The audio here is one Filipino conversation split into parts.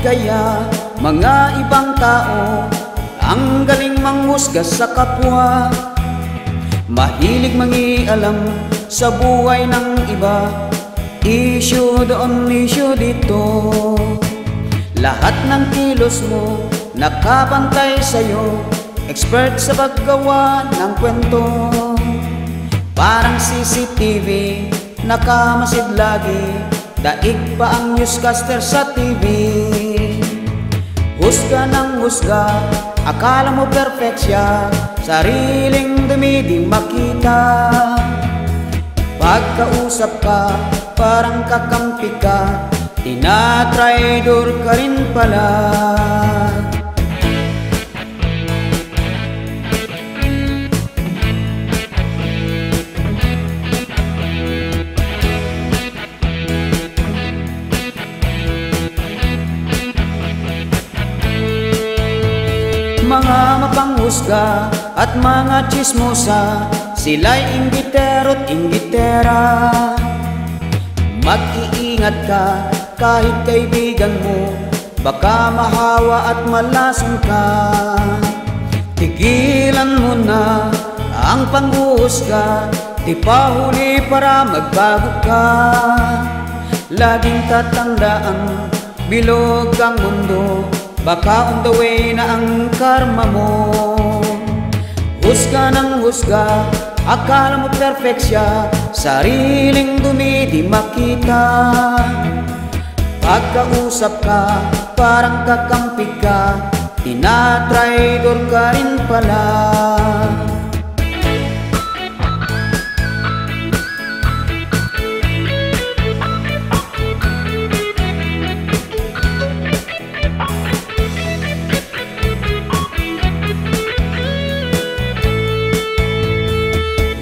kaya mga ibang tao ang galing manghusga sa kapwa? Mahilig mangialam sa buhay ng iba, issue doon, issue dito. Lahat ng kilos mo nakabantay sa'yo, expert sa paggawa ng kwento. Parang CCTV, nakamasid lagi, daig pa ang newscaster sa TV. Husga ng husga, akala mo perfect siya, sariling dumi di makita. Pagkausap ka, parang kakampi ka, tinatraidor ka rin pala. Mga mapanghusga at mga chismosa, sila'y ingitero't ingitera. Mag-iingat ka kahit kaibigan mo, baka mahawa at malason ka. Tigilan mo na ang panghuhusga, di pa huli para magbago ka. Laging tatandaan, bilog ang mundo, baka on the way na ang karma mo. Husga ng husga, akala mo perfect siya, sariling dumi di makita. Pagkausap ka, parang kakampi ka, tinatraidor ka rin pala.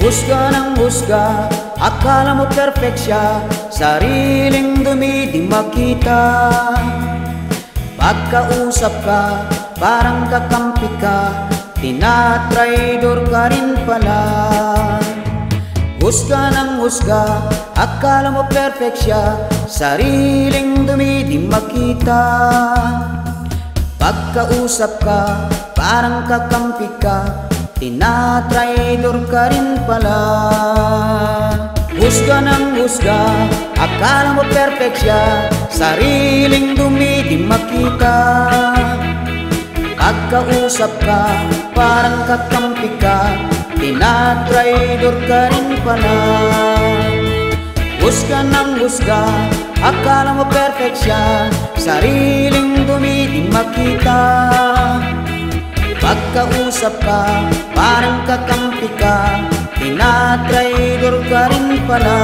Husga ng husga, akala mo perfect siya, sariling dumi di makita. Pagkausap ka, parang kakampi ka, tinatraidor ka rin pala. Husga ng husga, akala mo perfect siya, sariling dumi di makita. Pagkausap ka, parang kakampi ka, tinatraidor ka rin pala. Husga ng husga, akala mo perfect siya, sariling dumi di makita. Pagkausap ka, parang kakampi ka, tinatraidor ka rin pala. Husga ng husga, akala mo perfect siya, sariling dumi di makita. Pagkausap ka, parang kakampi ka, tinatraidor ka rin pala.